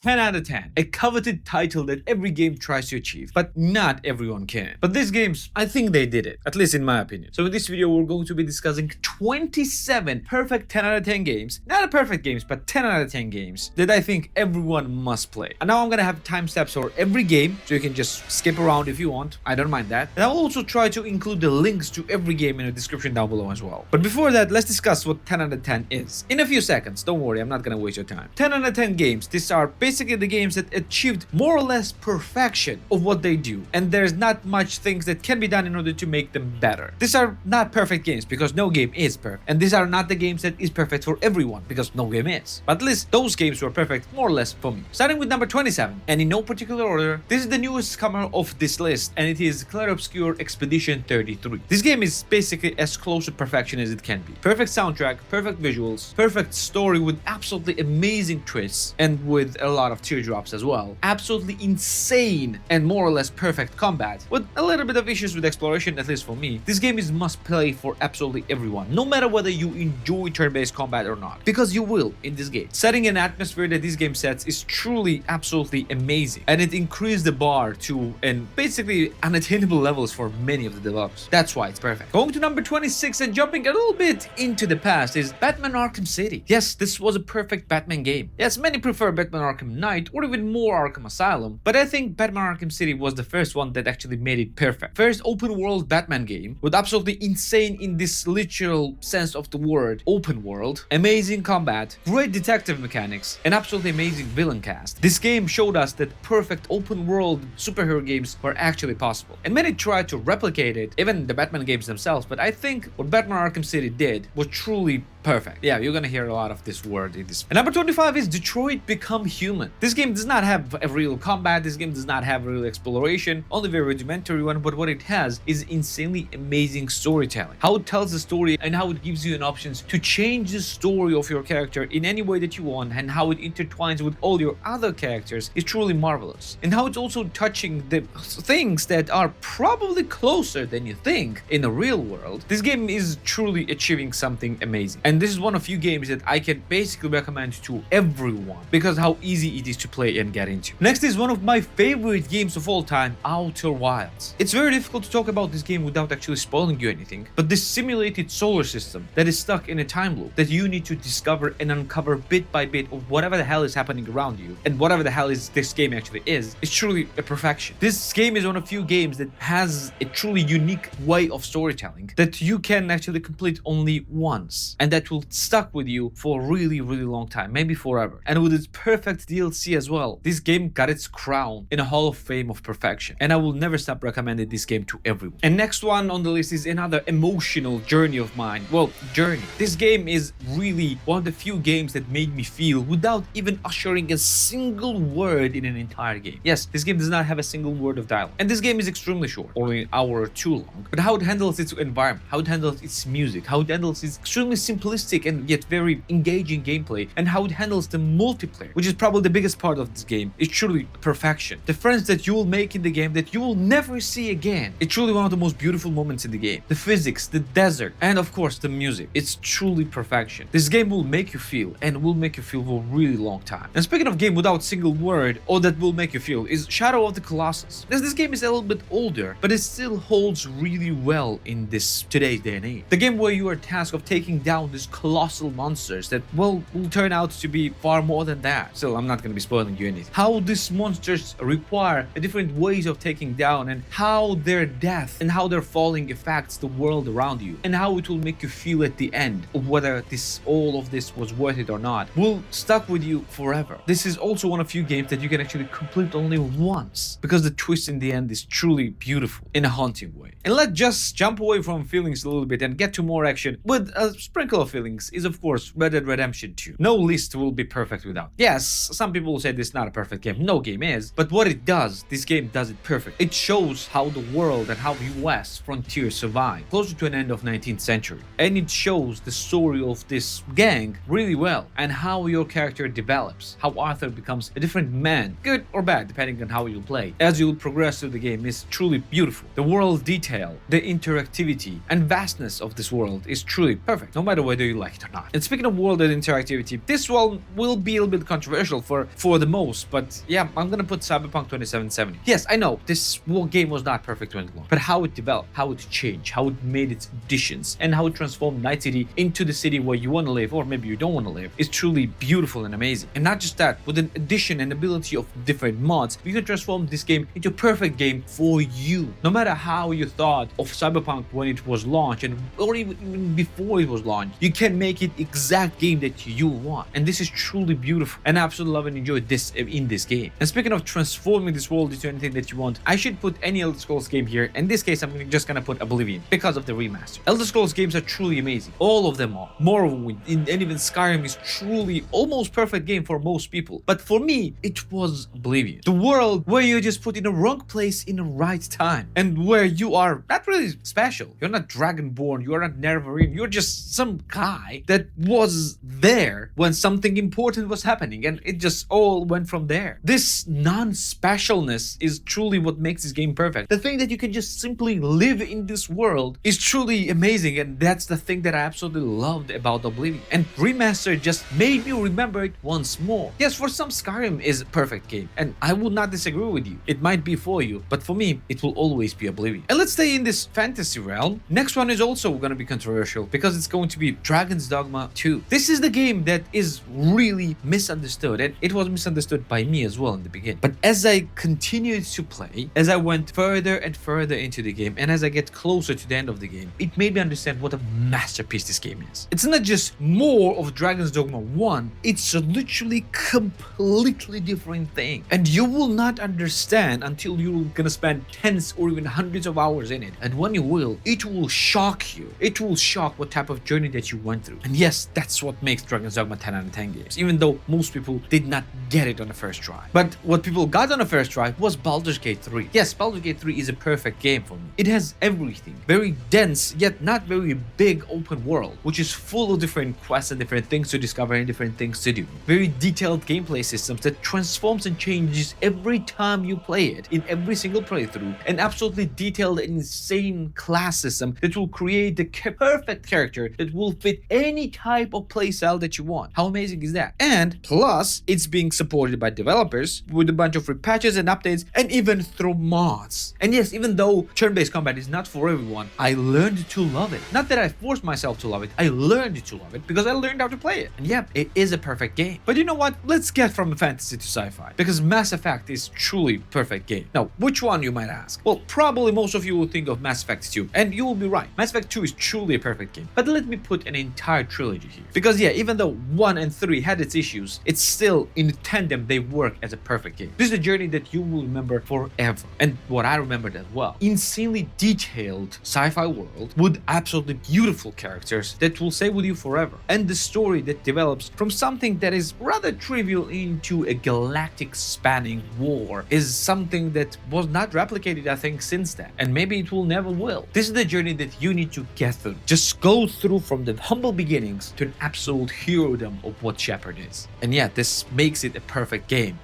10 out of 10. A coveted title that every game tries to achieve, but not everyone can. But these games, I think they did it, at least in my opinion. So in this video, we're going to be discussing 27 perfect 10 out of 10 games, not perfect games, but 10 out of 10 games that I think everyone must play. And now I'm gonna have timestamps for every game, so you can just skip around if you want. I don't mind that. And I'll also try to include the links to every game in the description down below as well. But before that, let's discuss what 10 out of 10 is. In a few seconds, don't worry, I'm not gonna waste your time. 10 out of 10 games, these are basically the games that achieved more or less perfection of what they do. And there's not much things that can be done in order to make them better. These are not perfect games because no game is perfect. And these are not the games that is perfect for everyone because no game is. But at least those games were perfect more or less for me. Starting with number 27, and in no particular order, this is the newest comer of this list, and it is Clair Obscur Expedition 33. This game is basically as close to perfection as it can be. Perfect soundtrack, perfect visuals, perfect story with absolutely amazing twists and with a lot of teardrops as well. Absolutely insane and more or less perfect combat with a little bit of issues with exploration, at least for me. This game is must play for absolutely everyone, no matter whether you enjoy turn-based combat or not, because you will in this game. Setting an atmosphere that this game sets is truly absolutely amazing, and it increased the bar to and basically unattainable levels for many of the developers. That's why it's perfect. Going to number 26 and jumping a little bit into the past is Batman Arkham City. Yes, this was a perfect Batman game. Yes, many prefer Batman Arkham Knight or even more Arkham Asylum, but I think Batman Arkham City was the first one that actually made it perfect. First open world Batman game with absolutely insane in this literal sense of the word open world, amazing combat, great detective mechanics, and absolutely amazing villain cast. This game showed us that perfect open world superhero games were actually possible, and many tried to replicate it, even the Batman games themselves, but I think what Batman Arkham City did was truly perfect. Yeah, you're gonna hear a lot of this word in this. And number 25 is Detroit Become Human. This game does not have a real combat, this game does not have real exploration, only very rudimentary one, but what it has is insanely amazing storytelling. How it tells the story and how it gives you an options to change the story of your character in any way that you want, and how it intertwines with all your other characters is truly marvelous. And how it's also touching the things that are probably closer than you think in the real world. This game is truly achieving something amazing. And this is one of few games that I can basically recommend to everyone because how easy it is to play and get into. Next is one of my favorite games of all time, Outer Wilds. It's very difficult to talk about this game without actually spoiling you anything, but this simulated solar system that is stuck in a time loop that you need to discover and uncover bit by bit of whatever the hell is happening around you, and whatever the hell is this game actually is truly a perfection. This game is one of few games that has a truly unique way of storytelling that you can actually complete only once, and that will stuck with you for a really long time, maybe forever. And with its perfect DLC as well, this game got its crown in a Hall of Fame of perfection, and I will never stop recommending this game to everyone. And next one on the list is another emotional journey of mine. Well, journey. This game is really one of the few games that made me feel without even ushering a single word in an entire game. Yes, this game does not have a single word of dialogue, and this game is extremely short, only an hour or two long, but how it handles its environment, how it handles its music, how it handles its extremely simplistic and yet very engaging gameplay, and how it handles the multiplayer, which is probably the biggest part of this game, is truly perfection. The friends that you will make in the game that you will never see again. It's truly one of the most beautiful moments in the game. The physics, the desert, and of course the music. It's truly perfection. This game will make you feel, and will make you feel for a really long time. And speaking of game without single word or that will make you feel is Shadow of the Colossus. This game is a little bit older, but it still holds really well in this today's day and age. The game where you are tasked of taking down this colossal monsters that will turn out to be far more than that. So I'm not going to be spoiling you anything. How these monsters require different ways of taking down, and how their death and how their falling affects the world around you, and how it will make you feel at the end of whether all of this was worth it or not, will stuck with you forever. This is also one of few games that you can actually complete only once because the twist in the end is truly beautiful in a haunting way. And let's just jump away from feelings a little bit and get to more action with a sprinkle of feelings is of course Red Dead Redemption 2. No list will be perfect without. Yes, some people will say this is not a perfect game. No game is. But what it does, this game does it perfect. It shows how the world and how US frontier survived closer to an end of 19th century. And it shows the story of this gang really well, and how your character develops, how Arthur becomes a different man, good or bad depending on how you play. As you progress through the game is truly beautiful. The world detail, the interactivity and vastness of this world is truly perfect, no matter whether you like it or not. And speaking of world and interactivity, this one will be a little bit controversial for for the most, but yeah, I'm gonna put Cyberpunk 2077. Yes, I know this game was not perfect when it launched, but how it developed, how it changed, how it made its additions, and how it transformed Night City into the city where you want to live, or maybe you don't want to live, is truly beautiful and amazing. And not just that, with an addition and ability of different mods, you can transform this game into a perfect game for you. No matter how you thought of Cyberpunk when it was launched, or even before it was launched, you can make it exact game that you want. And this is truly beautiful, and I absolutely love and enjoy this in this game. And speaking of transforming this world into anything that you want, I should put any Elder Scrolls game here. In this case, I'm just gonna put Oblivion because of the remaster. Elder Scrolls games are truly amazing. All of them are. Morrowind and even Skyrim is truly almost perfect game for most people. But for me, it was Oblivion. The world where you're just put in the wrong place in the right time, and where you are not really special. You're not Dragonborn, you're not Nerevarine, you're just some guy that was there when something important was happening, and it just all went from there. This non-specialness is truly what makes this game perfect. The thing that you can just simply live in this world is truly amazing, and that's the thing that I absolutely loved about Oblivion. And Remastered just made me remember it once more. Yes, for some, Skyrim is a perfect game, and I would not disagree with you. It might be for you, but for me, it will always be Oblivion. And let's stay in this fantasy realm. Next one is also going to be controversial because it's going to be Dragon's Dogma 2. This is the game that is really misunderstood, and it was misunderstood by me as well in the beginning. But as I continued to play, as I went further and further into the game, and as I get closer to the end of the game, it made me understand what a masterpiece this game is. It's not just more of Dragon's Dogma 1, it's a literally completely different thing. And you will not understand until you're gonna spend tens or even hundreds of hours in it. And when you will, it will shock you. It will shock what type of journey that you went through. And yes, that's what makes Dragon's Dogma 10 out of 10 games, even though most people did not get it on the first try. But what people got on the first try was Baldur's Gate 3. Yes, Baldur's Gate 3 is a perfect game for me. It has everything. Very dense, yet not very big open world, which is full of different quests and different things to discover and different things to do. Very detailed gameplay systems that transforms and changes every time you play it in every single playthrough. An absolutely detailed and insane class system that will create the perfect character that will fit any type of playstyle that you want. How amazing is that? And plus, it's being supported by developers with a bunch of free patches and updates, and even through mods. And yes, even though turn-based combat is not for everyone, I learned to love it. Not that I forced myself to love it, I learned to love it because I learned how to play it. And yeah, it is a perfect game. But you know what? Let's get from fantasy to sci-fi, because Mass Effect is truly perfect game. Now, which one, you might ask? Well, probably most of you will think of Mass Effect 2, and you will be right. Mass Effect 2 is truly a perfect game. But let me put an entire trilogy here. Because yeah, even though 1 and 3 had its issues, it's still in tandem they work as a perfect game. This is a journey that you will remember forever. And what I remembered as well. Insanely detailed sci-fi world with absolutely beautiful characters that will stay with you forever. And the story that develops from something that is rather trivial into a galactic spanning war is something that was not replicated, I think, since then. And maybe it will never will. This is the journey that you need to get through. Just go through from the humble beginnings to an absolute herodom of what Shepard is. And yeah, this makes it a perfect game.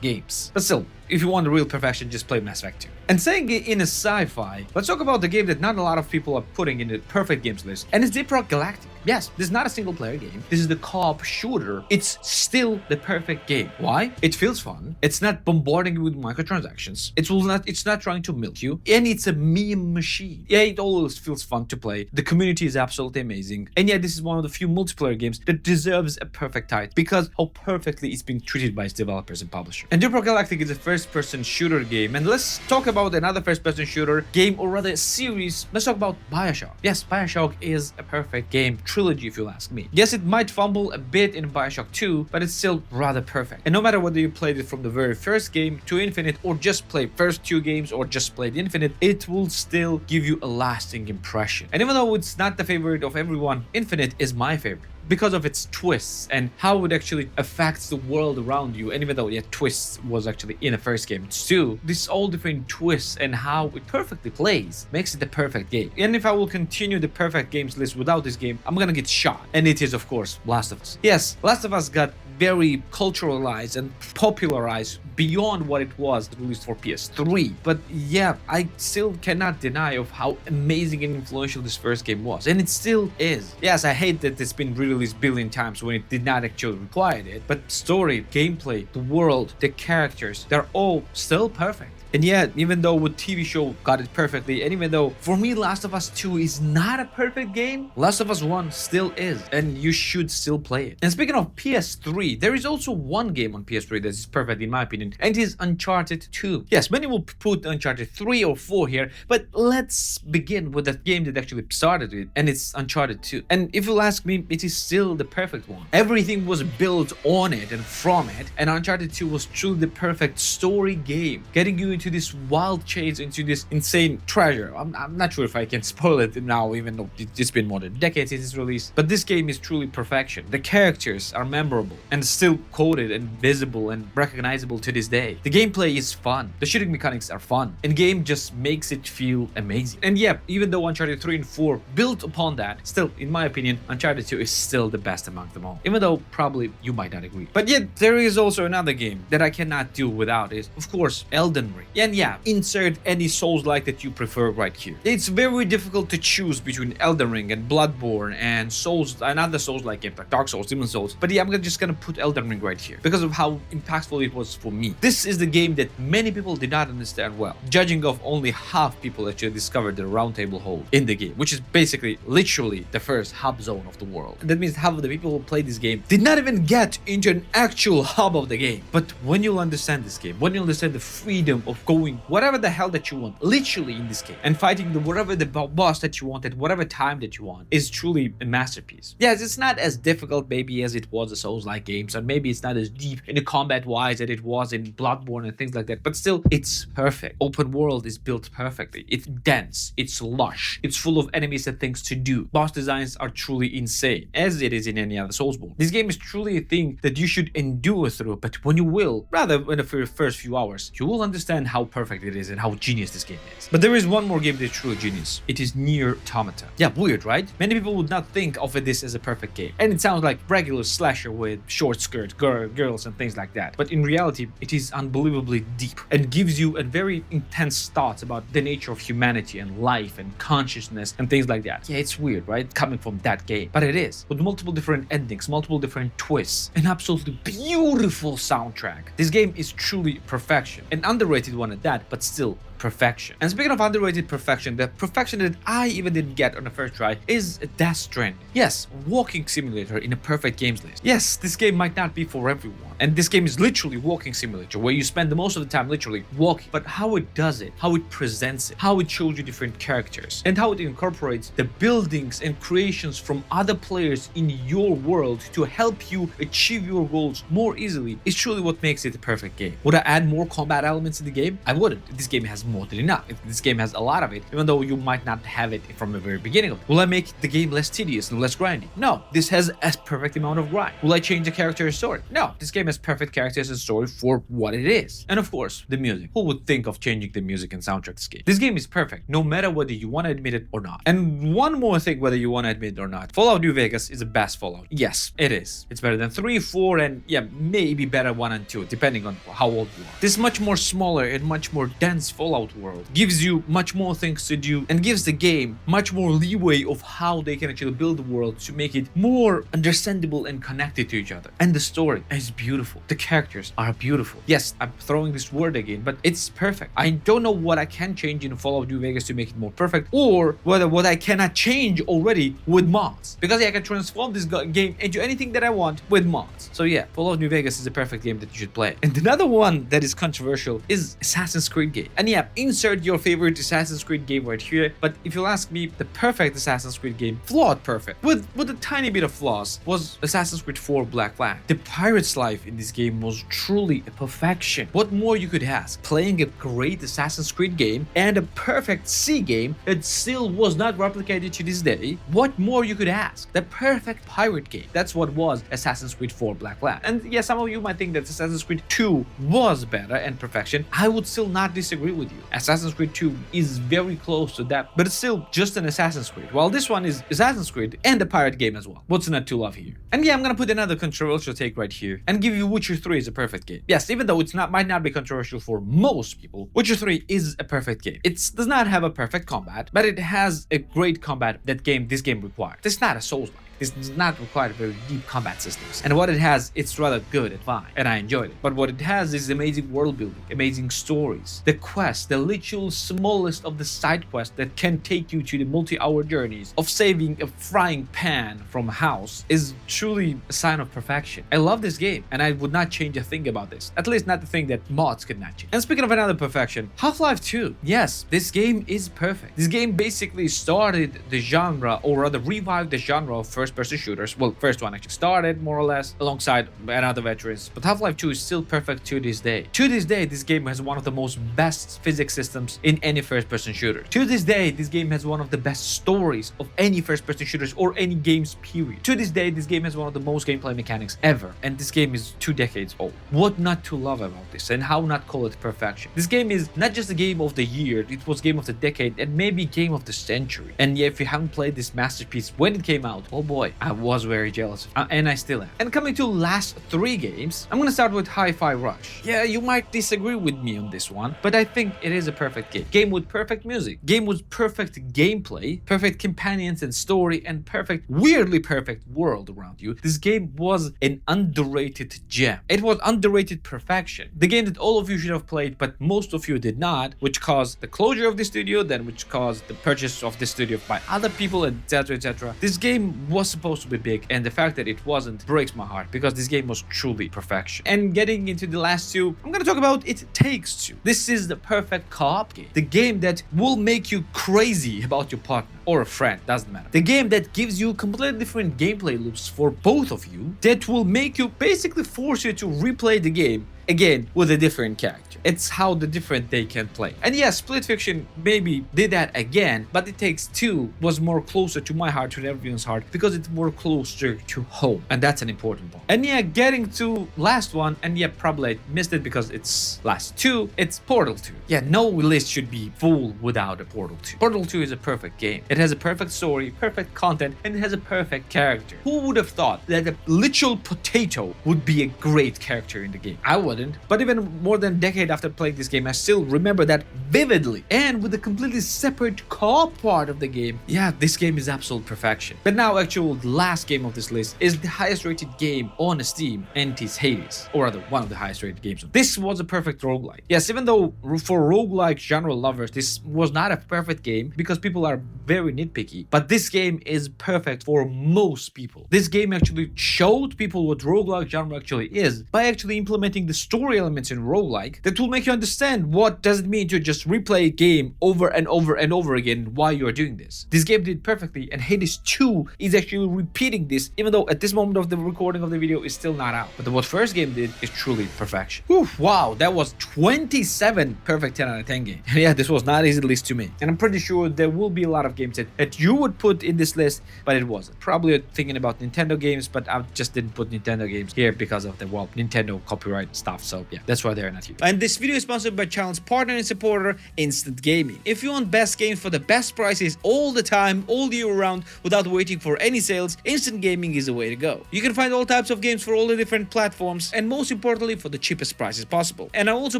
Games. But still, if you want the real perfection, just play Mass Effect 2. And saying it in a sci-fi, let's talk about the game that not a lot of people are putting in the perfect games list, and it's Deep Rock Galactic. Yes, this is not a single player game. This is the co-op shooter. It's still the perfect game. Why? It feels fun. It's not bombarding you with microtransactions. It's not trying to milk you. And it's a meme machine. Yeah, it always feels fun to play. The community is absolutely amazing. And yeah, this is one of the few multiplayer games that deserves a perfect title because how perfectly it's being treated by its developers and publishers. And Deep Rock Galactic is a first-person shooter game. And let's talk about another first-person shooter game, or rather a series. Let's talk about BioShock. Yes, BioShock is a perfect game. Trilogy, if you'll ask me. Yes, it might fumble a bit in BioShock 2, but it's still rather perfect. And no matter whether you played it from the very first game to Infinite, or just play first 2 games, or just played Infinite, it will still give you a lasting impression. And even though it's not the favorite of everyone, Infinite is my favorite because of its twists and how it actually affects the world around you. And even though twists was actually in the first game too, this all different twists and how it perfectly plays makes it the perfect game. And if I will continue the perfect games list without this game, I'm gonna get shot. And it is, of course, Last of Us. Yes, Last of Us got very culturalized and popularized beyond what it was released for PS3. But yeah, I still cannot deny of how amazing and influential this first game was. And it still is. Yes, I hate that it's been re re-released billion times when it did not actually require it. But story, gameplay, the world, the characters, they're all still perfect. And yet, even though with TV show got it perfectly, and even though for me Last of Us 2 is not a perfect game, Last of Us 1 still is, and you should still play it. And speaking of PS3, there is also one game on PS3 that is perfect in my opinion, and it is Uncharted 2. Yes, many will put Uncharted 3 or 4 here, but let's begin with that game that actually started it, and it's Uncharted 2. And if you'll ask me, it is still the perfect one. Everything was built on it and from it, and Uncharted 2 was truly the perfect story game, getting you into this wild chase, into this insane treasure. I'm not sure if I can spoil it now, even though it's been more than a decade since it's released, but this game is truly perfection. The characters are memorable and still coded and visible and recognizable to this day. The gameplay is fun, the shooting mechanics are fun, and game just makes it feel amazing. And yeah, even though Uncharted 3 and 4 built upon that, still, in my opinion, Uncharted 2 is still the best among them all, even though probably you might not agree. But yet, there is also another game that I cannot do without, is of course Elden Ring. And yeah, insert any Souls-like that you prefer right here. It's very difficult to choose between Elden Ring and Bloodborne and Souls, another Souls-like game like Dark Souls, Demon Souls. But yeah, I'm just gonna put Elden Ring right here because of how impactful it was for me. This is the game that many people did not understand well, judging of only half people actually discovered the round table hold in the game, which is basically literally the first hub zone of the world. And that means half of the people who played this game did not even get into an actual hub of the game. But when you'll understand this game, when you understand the freedom of going whatever the hell that you want, literally in this game, and fighting whatever the boss that you want at whatever time that you want, is truly a masterpiece. Yes, it's not as difficult maybe as it was the Souls-like games, and maybe it's not as deep in the combat-wise that it was in Bloodborne and things like that, but still, it's perfect. Open world is built perfectly. It's dense, it's lush, it's full of enemies and things to do. Boss designs are truly insane, as it is in any other Soulsborne. This game is truly a thing that you should endure through, but when you will, rather in the first few hours, you will understand how perfect it is and how genius this game is. But there is one more game that is truly genius. It is Nier Automata. Yeah, weird, right? Many people would not think of this as a perfect game, and it sounds like regular slasher with short skirt girls and things like that. But in reality, it is unbelievably deep and gives you a very intense thoughts about the nature of humanity and life and consciousness and things like that. Yeah, it's weird, right? Coming from that game, but it is, with multiple different endings, multiple different twists, an absolutely beautiful soundtrack. This game is truly perfection, an underrated one at that, but still perfection. And speaking of underrated perfection, the perfection that I even didn't get on the first try is Death Stranding. Yes, walking simulator in a perfect games list. Yes, this game might not be for everyone, and this game is literally walking simulator where you spend the most of the time literally walking, but how it does it, how it presents it, how it shows you different characters, and how it incorporates the buildings and creations from other players in your world to help you achieve your goals more easily is truly what makes it a perfect game. Would I add more combat elements in the game? I wouldn't. This game has more than enough. This game has a lot of it, even though you might not have it from the very beginning of it. Will I make the game less tedious and less grindy? No, this has a perfect amount of grind. Will I change the character and story? No, this game has perfect characters and story for what it is. And of course, the music. Who would think of changing the music and soundtrack this game? This game is perfect, no matter whether you want to admit it or not. And one more thing, whether you want to admit it or not, Fallout New Vegas is the best Fallout. Yes, it is. It's better than 3, 4, and yeah, maybe better 1 and 2, depending on how old you are. This much more smaller and much more dense Fallout world gives you much more things to do and gives the game much more leeway of how they can actually build the world to make it more understandable and connected to each other. And the story is beautiful. The characters are beautiful. Yes, I'm throwing this word again, but it's perfect. I don't know what I can change in Fallout New Vegas to make it more perfect, or whether what I cannot change already with mods, because I can transform this game into anything that I want with mods. So yeah, Fallout New Vegas is a perfect game that you should play. And another one that is controversial is Assassin's Creed game. And yeah, insert your favorite Assassin's Creed game right here, but if you'll ask me, the perfect Assassin's Creed game, flawed perfect, with a tiny bit of flaws, was Assassin's Creed 4 Black Flag. The pirate's life in this game was truly a perfection. What more you could ask? Playing a great Assassin's Creed game and a perfect sea game that still was not replicated to this day. What more you could ask? The perfect pirate game. That's what was Assassin's Creed 4 Black Flag. And yeah, some of you might think that Assassin's Creed 2 was better and perfection. I would still not disagree with you. Assassin's Creed 2 is very close to that, but it's still just an Assassin's Creed, while this one is Assassin's Creed and a pirate game as well. What's not to love here? And yeah, I'm gonna put another controversial take right here and give you Witcher 3 is a perfect game. Yes, even though it's might not be controversial for most people, Witcher 3 is a perfect game. It does not have a perfect combat, but it has a great combat that this game requires. It's not a Souls-like. It does not require very deep combat systems. And what it has, it's rather good and fine, and I enjoyed it. But what it has is amazing world building, amazing stories. The quest, the literal smallest of the side quests that can take you to the multi-hour journeys of saving a frying pan from a house is truly a sign of perfection. I love this game, and I would not change a thing about this. At least not the thing that mods could not change. And speaking of another perfection, Half-Life 2. Yes, this game is perfect. This game basically started the genre, or rather revived the genre of first-person shooters. Well, first one actually started more or less alongside another veterans, but Half-Life 2 is still perfect to this day. To this day, this game has one of the most best physics systems in any first-person shooter. To this day, this game has one of the best stories of any first-person shooters or any games period. To this day, this game has one of the most gameplay mechanics ever, and this game is 2 decades old. What not to love about this, and how not call it perfection? This game is not just a game of the year, it was game of the decade, and maybe game of the century. And yeah, if you haven't played this masterpiece when it came out, oh boy, I was very jealous of it, and I still am. And coming to last 3 games, I'm gonna start with Hi-Fi Rush. Yeah, you might disagree with me on this one, but I think it is a perfect game. Game with perfect music, game with perfect gameplay, perfect companions and story, and perfect, weirdly perfect world around you. This game was an underrated gem. It was underrated perfection. The game that all of you should have played, but most of you did not, which caused the closure of the studio, then which caused the purchase of the studio by other people, etc, etc. This game was supposed to be big, and the fact that it wasn't breaks my heart, because this game was truly perfection. And getting into the last 2, I'm gonna talk about It Takes Two. This is the perfect co-op game. The game that will make you crazy about your partner or a friend, doesn't matter. The game that gives you completely different gameplay loops for both of you, that will make you basically force you to replay the game again with a different character. It's how the different they can play. And yeah, Split Fiction maybe did that again, but It Takes Two was more closer to my heart, to everyone's heart, because it's more closer to home, and that's an important point. And yeah, getting to last one, and yeah, probably I missed it because it's last 2, it's Portal 2. Yeah, no list should be full without a Portal 2. Portal 2 is a perfect game. It has a perfect story, perfect content, and it has a perfect character. Who would have thought that a literal potato would be a great character in the game? I wouldn't, but even more than a decade after playing this game, I still remember that vividly. And with a completely separate co-op part of the game, yeah, this game is absolute perfection. But now, actually, the last game of this list is the highest rated game on Steam, and it is Hades, or rather, one of the highest rated games. This was a perfect roguelike. Yes, even though for roguelike genre lovers, this was not a perfect game, because people are very nitpicky, but this game is perfect for most people. This game actually showed people what roguelike genre actually is by actually implementing the story elements in roguelike that will make you understand what does it mean to just replay a game over and over and over again while you're doing this. This game did perfectly, and Hades 2 is actually repeating this, even though at this moment of the recording of the video is still not out. But what first game did is truly perfection. Whew, wow, that was 27 perfect 10 out of 10 games. Yeah, this was not easy list to me, and I'm pretty sure there will be a lot of games that you would put in this list, but it wasn't. Probably thinking about Nintendo games, but I just didn't put Nintendo games here because of the, well, Nintendo copyright stuff. So yeah, that's why they're not here. And this video is sponsored by channel's partner and supporter, Instant Gaming. If you want best games for the best prices all the time, all year round, without waiting for any sales, Instant Gaming is the way to go. You can find all types of games for all the different platforms, and most importantly, for the cheapest prices possible. And I also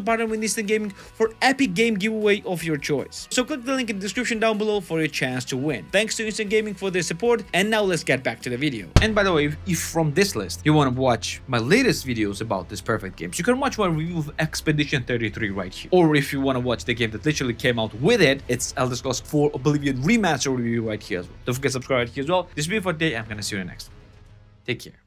partner with Instant Gaming for epic game giveaway of your choice. So click the link in the description down below for your chance to win. Thanks to Instant Gaming for their support, and now let's get back to the video. And by the way, if from this list you want to watch my latest videos about this perfect games, you can watch my review of Expedition 33 right here. Or if you want to watch the game that literally came out with it, it's Elder Scrolls 4 Oblivion Remaster review right here as well. Don't forget to subscribe right here as well. This will be for today. I'm gonna see you in the next one. Take care.